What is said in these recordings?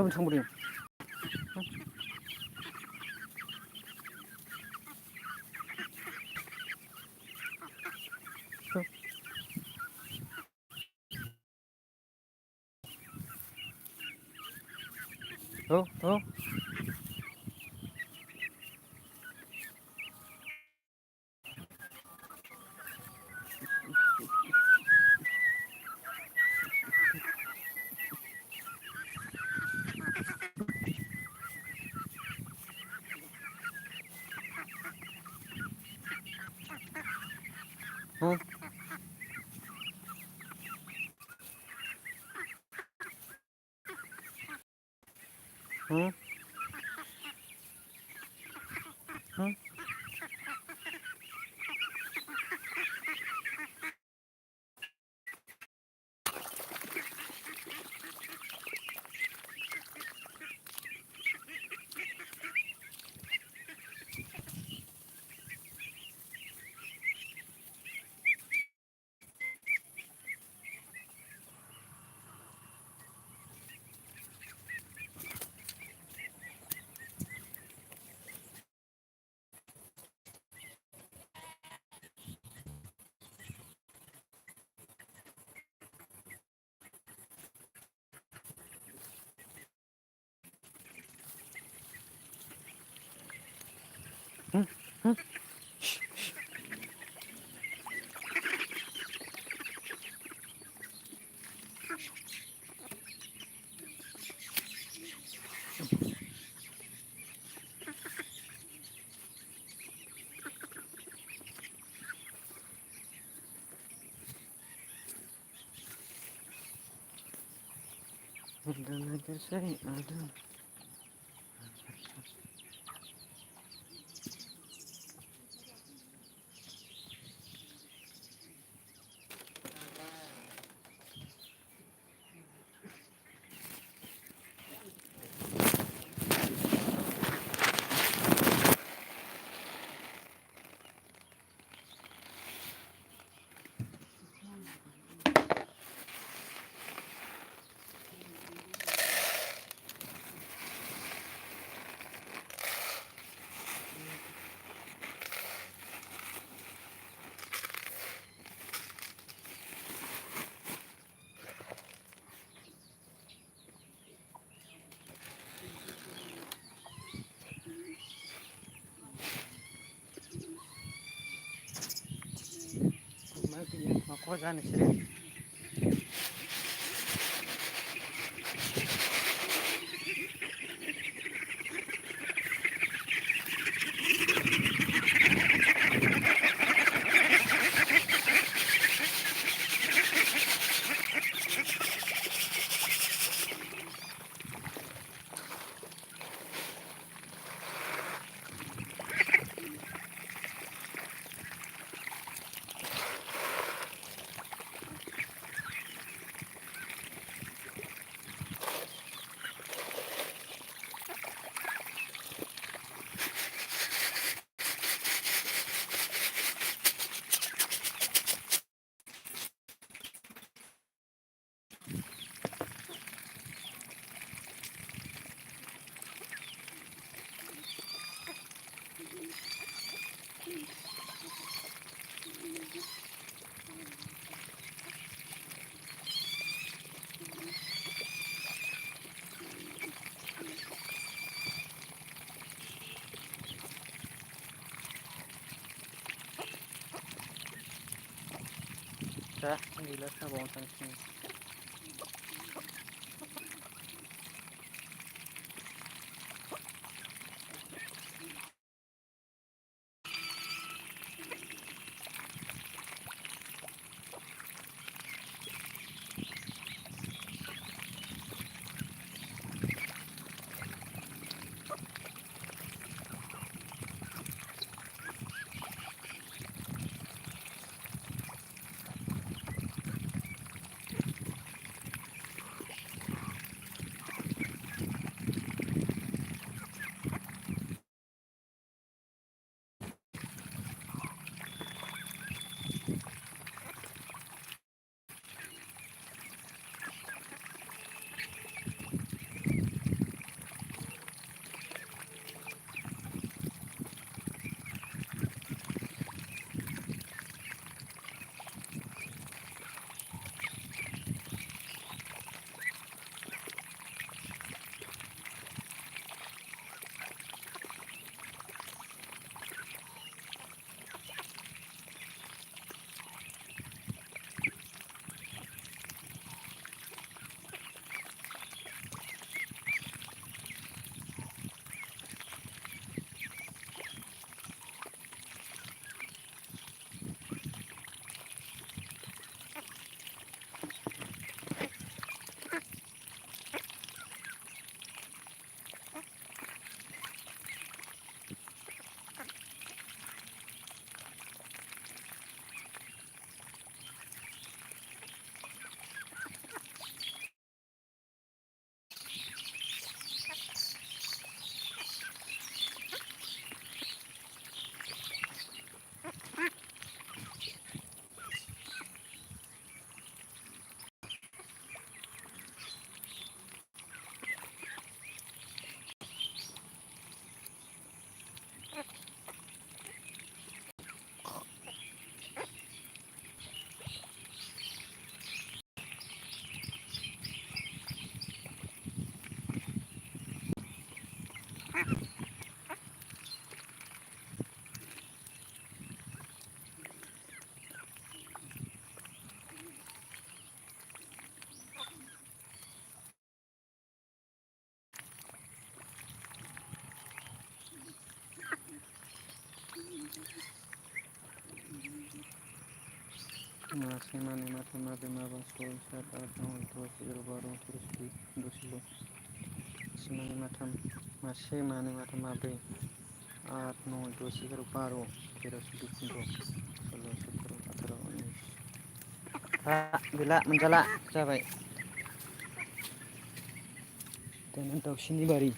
माबोरै थांबोदों? औ औ हो हो हो मा खहा जानोसै दा गैला साबावनो थांसिगोन मासे मानै माथाम माब्रै माबा सय सात आठ नय दस एगार' बार' तेर' चौद' मानै माथाम मासे मानै माथाम माब्रै आठ नय दस एगार' बार' तेर' चौद' पन्द्र' सल्ल' सथ्र' आथार' उन्निस गैला मोनजाला जाबाय दाना दाउसिननि बारि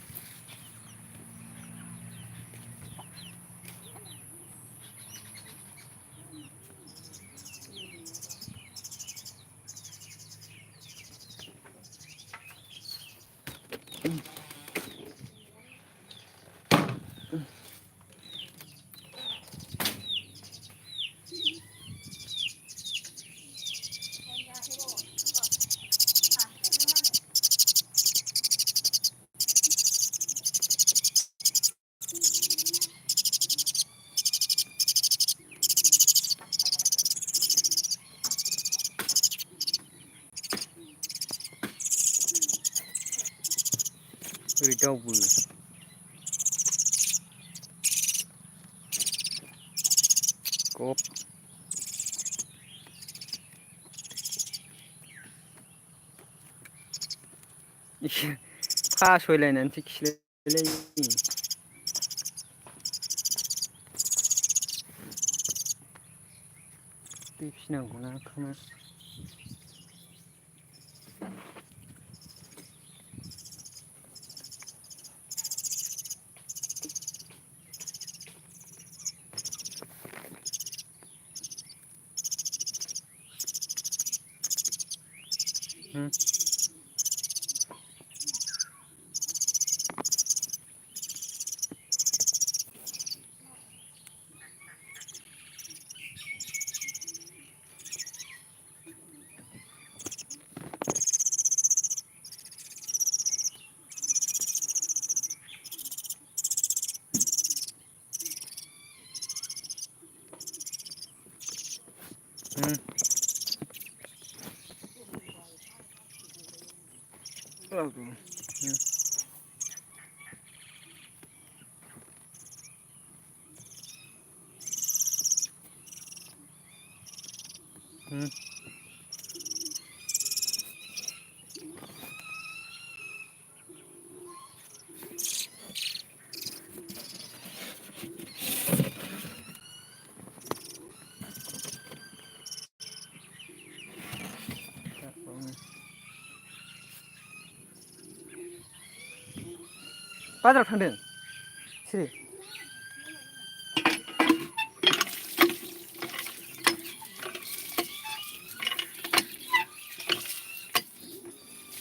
ओरै दावबो गब फासयलायनानैसो खिलायलायो दै फिनांगौना ओंखायनो बाजाराव थांदों सिरि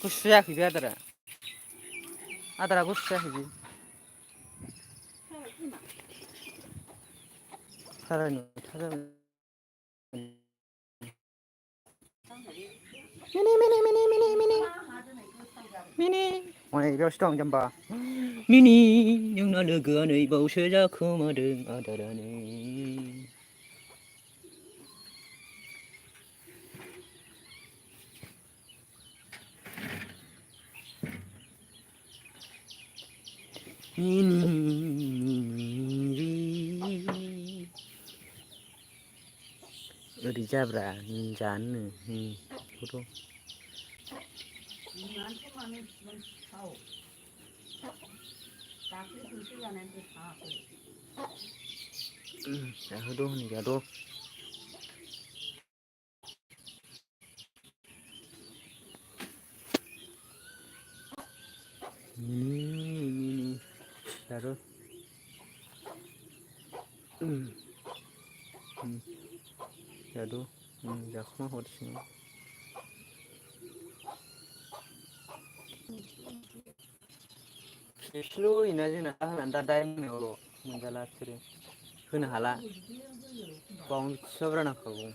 गुसु जायाखै बे आदारा गुसु जायाखै बे साराय नयथा जाबाय मिनि मिनि मिनि मिनि मिनि मिनि बेयावसो दं जाम्बा मिनि नोंना लोगोआ नै बावसो जाखोमादों आदारानो मिनि मिनि ओरै जाब्रा जानो बेखौथ' जाहोद' हनै जाद' मिनि मिनि जाद' जाद' जाखोमा हरसिगोन खेबसेल' होयोना जोंना होनानै दा दाइन मोनायावल' मोनजाला बिसोरो होनो हाला बावनो थिस'आब्रा नांखागौ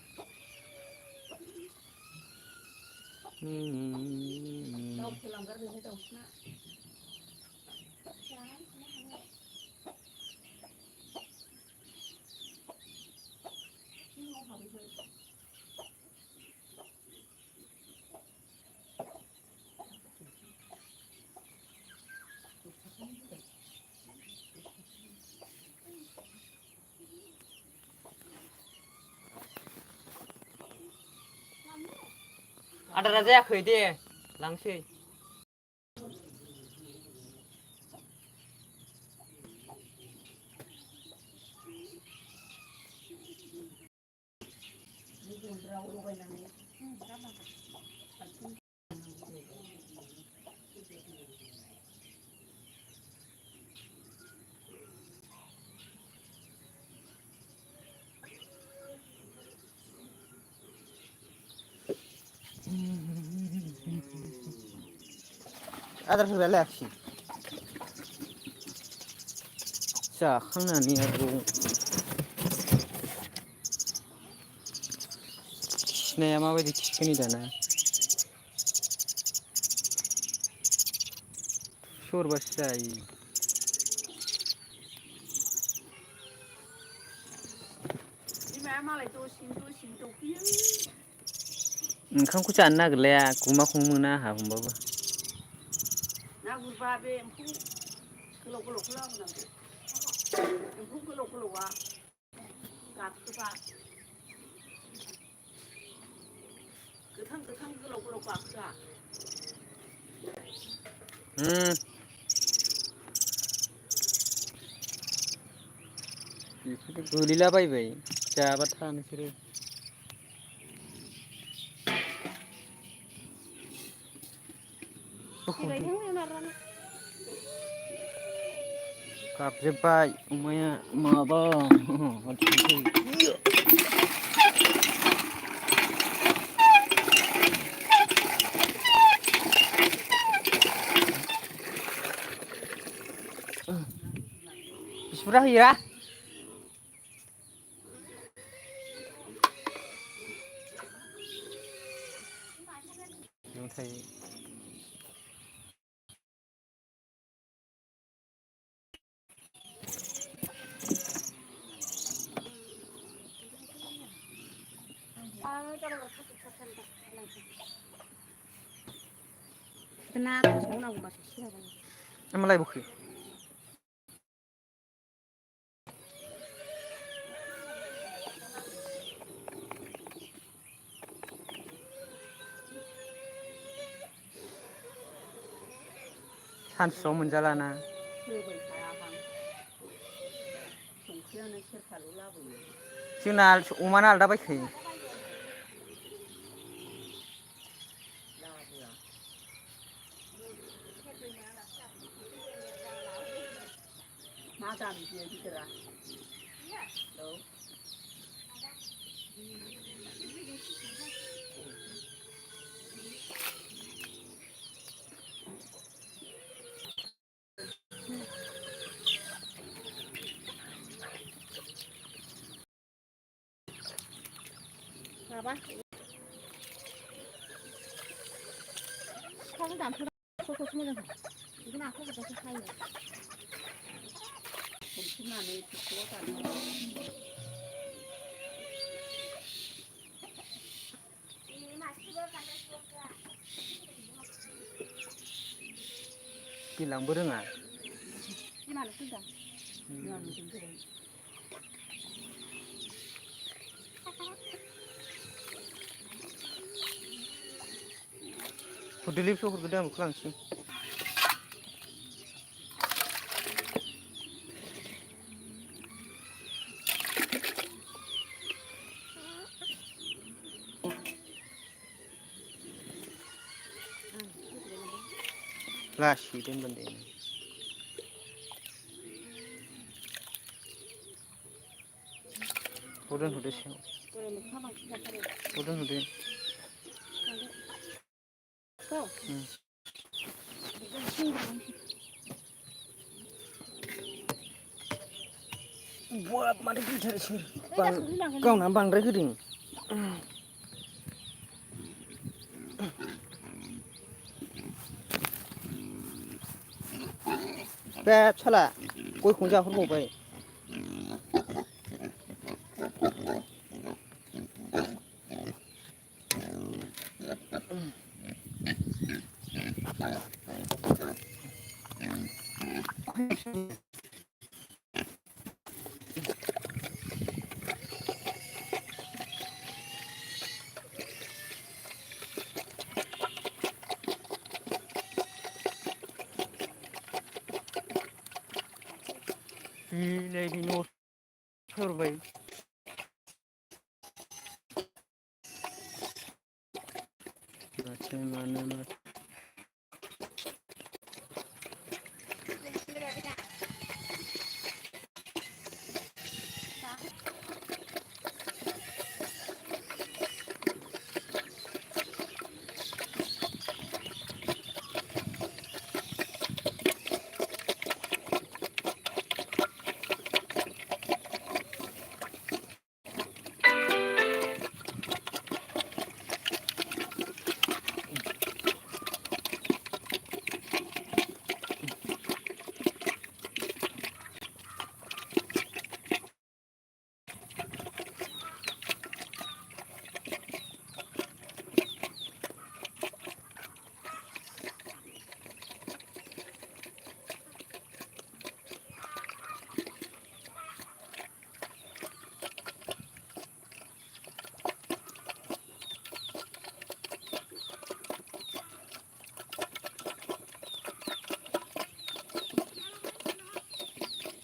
आदारा जायाखै दे लांसै आदारफोर लायाखिसै जाखांनानै आरो खिनाया माबायदि खिखोनि दाना सरबासो जायो बिमाया मालाय दसेनो दौफैयो ओंखामखौ जानो नागिरलाया गुमाखौनो मोना आंहा हमबाबो ना गुरबा बे एम्फौ गोलाव गोलावखौ लाबोनांगौ एम्फौ गोलाव गोलावा गाखोबा गोथां गोथां गोलाव गोलाव गाखोआ बेफोर गोलैलाबायबाय जाबा था नोंसोरो गाबजोब्बाय अमाया माबा बिसिबुरजा होयो ओमफ्राय मालाय बखो सानसुआव मोनजालाना जोंना अमाना आलादा बायखायो मा दाम बियो गिदिरा औ माबा सिखाखौ दानस'नासो मोजां बेखौनो आखाइ गुजासो सायो हमफिननानै थोरसियाव दाननांगौ बिलांबो रोङा बिमानो फैदों हरदोलै बिफोर हरग्रोदो आं बेखौ लांसै लासै दोनबानो दे दोनथ'दो सिङाव दोनथ'दो बाब माथो गिथारसै गावना बांद्राय होदों बाब साला गयखौनो जाहरबावबाय मिलायनि न' सरबाय मासे मानै माथाम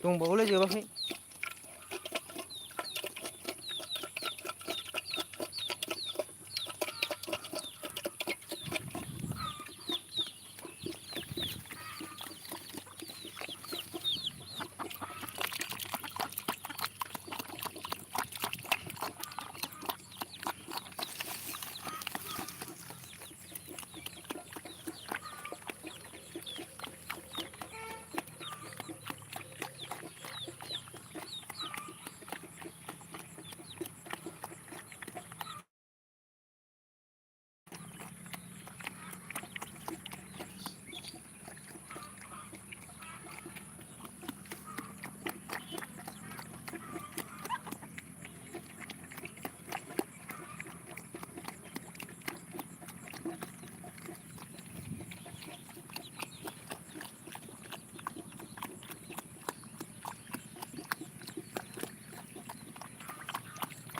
दंबावोलै जोबाखै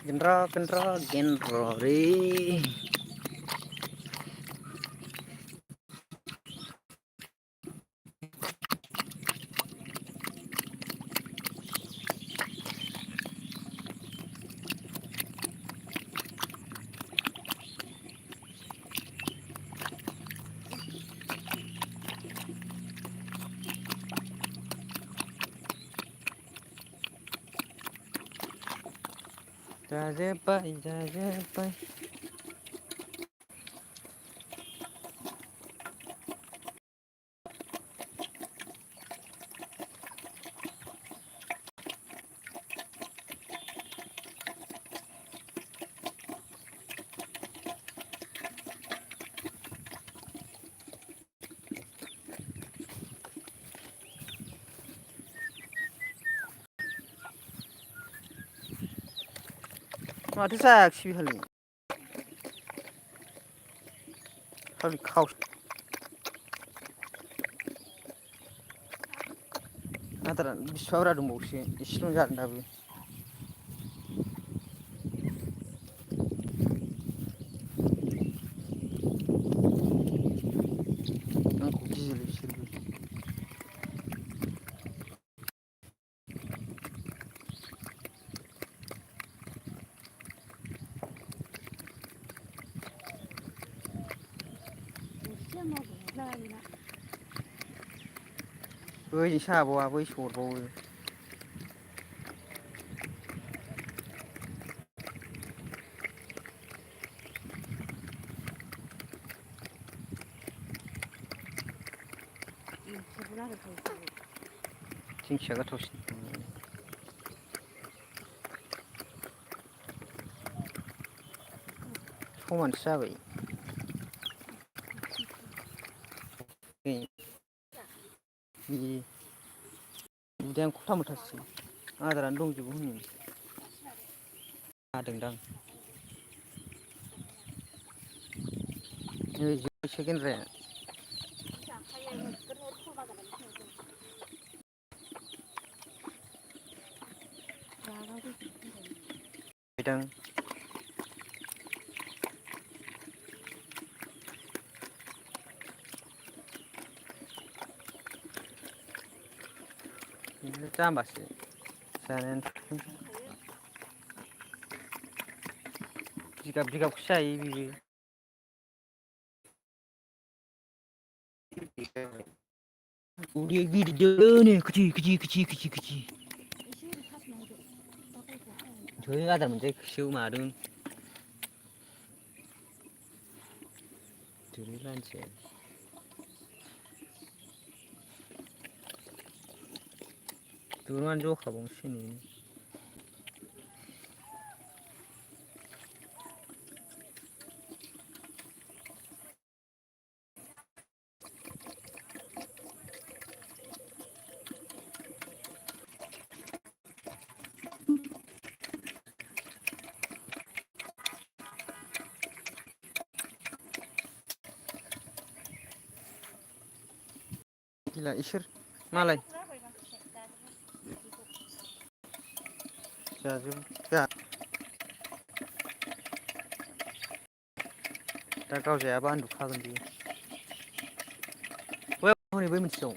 गेन्द्र रे जाजोब्बाय माथो जायाखिसै बेहालाय खालि खावसे आदारा बिसिबा बुरजा दंबावोसो एसेल' जागोन दाबो आंखौ गियोलै बिसोरबो बैजोंसो हाबावा बैसो हरबावो दिंखिया गोथावसिन समानसो जाबाय उदैयानो खथा मथासो आदारानो दंजोबो हनै हादोंदां नै जोब्बायसो गेन्द्राया फैदां जाम्बासो जानायानो जिगाब जिगाबखौसो जायो बिबो उदै गिदिर दोनो थै आदार मोनजायिखोसो मादों थोलै मानसिया दुरुंङानो जखाबावनोसो नै गैला इसोर मालाय जाजोब दा गाव जायाबा आनदुखागोन बियो हनै बै मोनसेयाव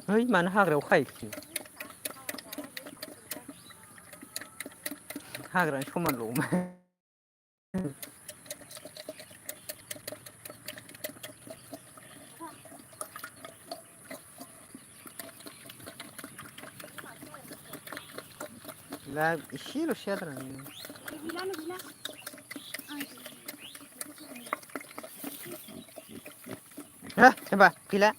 है मानो हाग्रायाव खायो हाग्रानि समानल' ला एसेल'सै आद्रा हो जेनबा गैला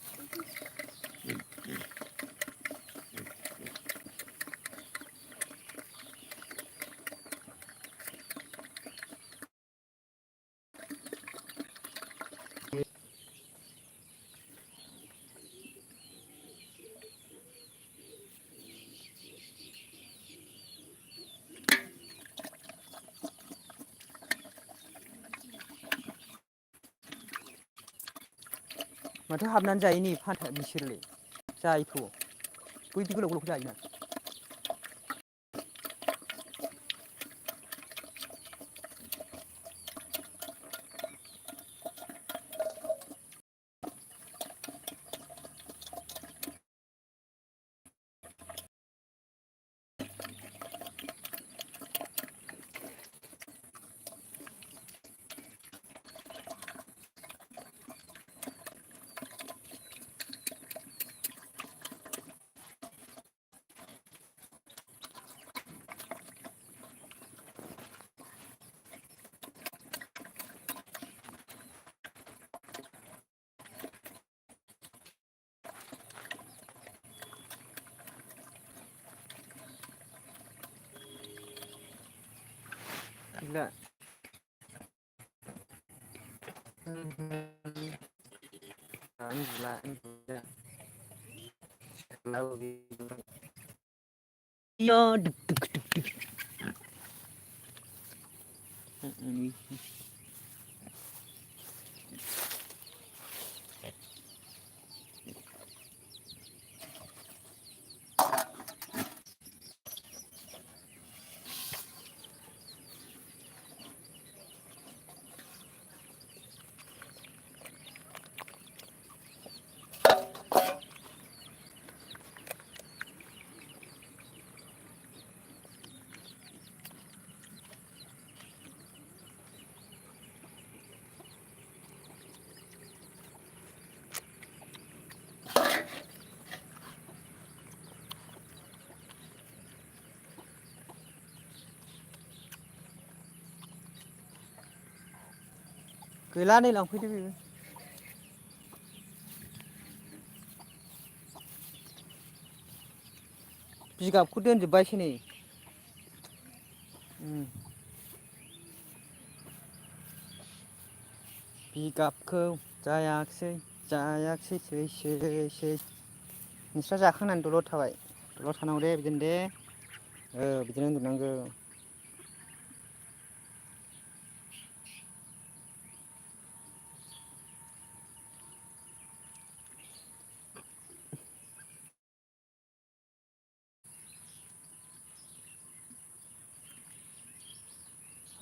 माथो हाबनानै जायो नै फानथा बिसोरलाय जायोथ' बैदि गोलाव गोलावखौ जायोना गैला उन्दुला गैला नै लांफैदो बेबो जिगाबखौ दोनजोब्बायसो नै बिगाबखौ जायाखिसै नोंस्रा जाखांनानै दलद थाबाय दलद थानांगौ दे बिदिनो दे बिदिनो उन्दुनांगौ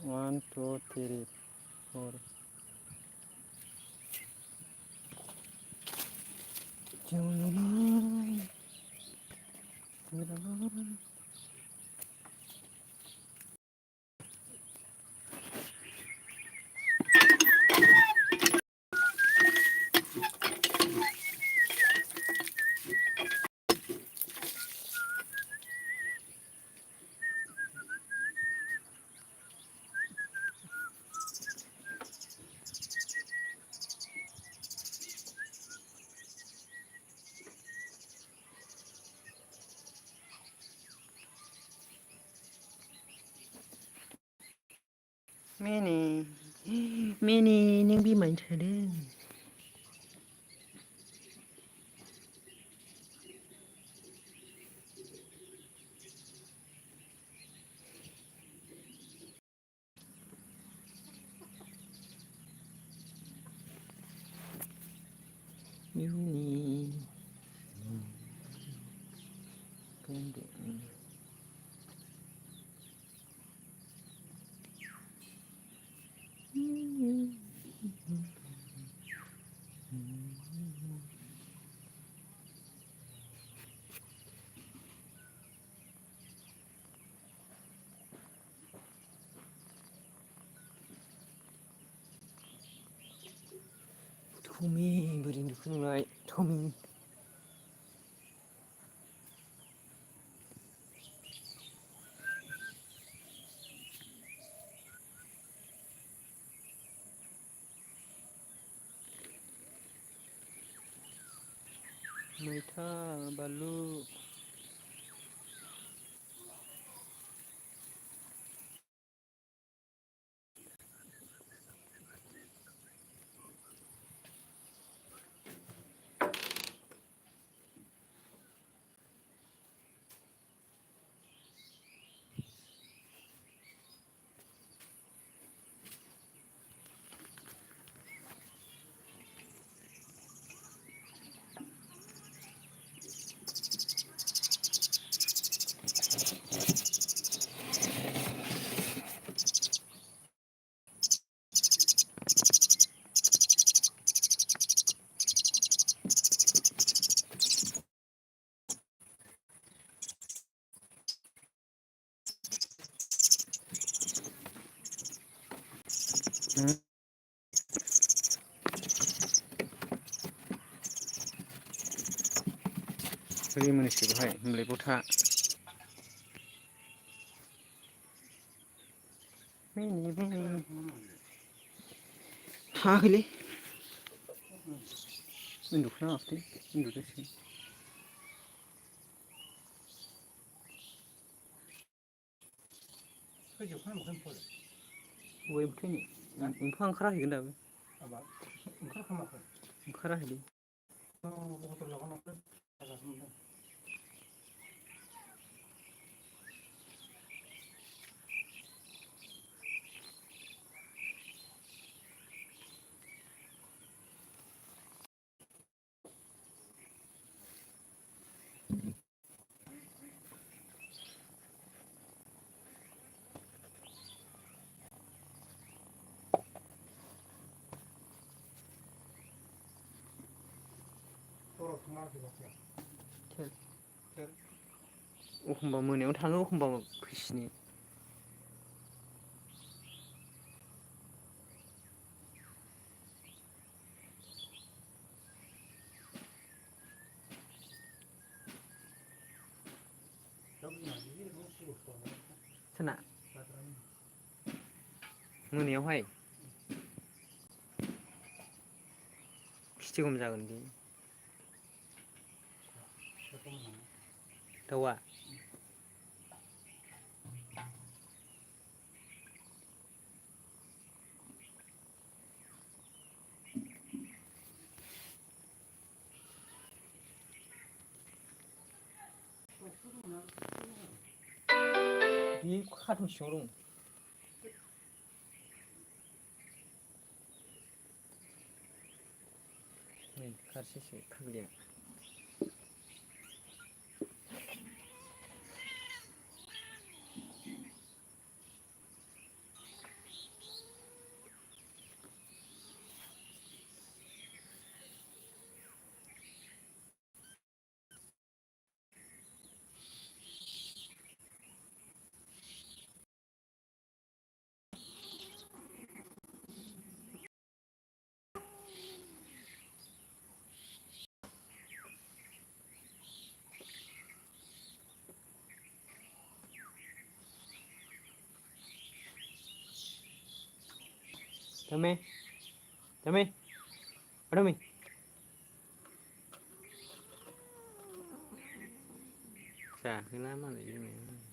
1 2 3 4 मेनि नों बिमानि थादों मिनि थुमि बोरै उन्दुखो नोंलाय थुमि मैथा बालु रिमोनसो बेहाय होनबालाय बाव था थाङाखैलै उन्दुखोना माखोथाय उन्दुदोसो बबेहाय थैनो एम्फौआ ओंखाराखैगोन दाबो ओंखाराखैलै एखमबा मोनायाव थाङो एखमबा फैसिनो सोरना मोनायावहाय खिथि खम जागोन बे दाउआ बे खाथुन सिङाव दं। नै खारसेसो फाग्लिया। Dame. Dame. Dame. Chả, cái lá mà lại như này.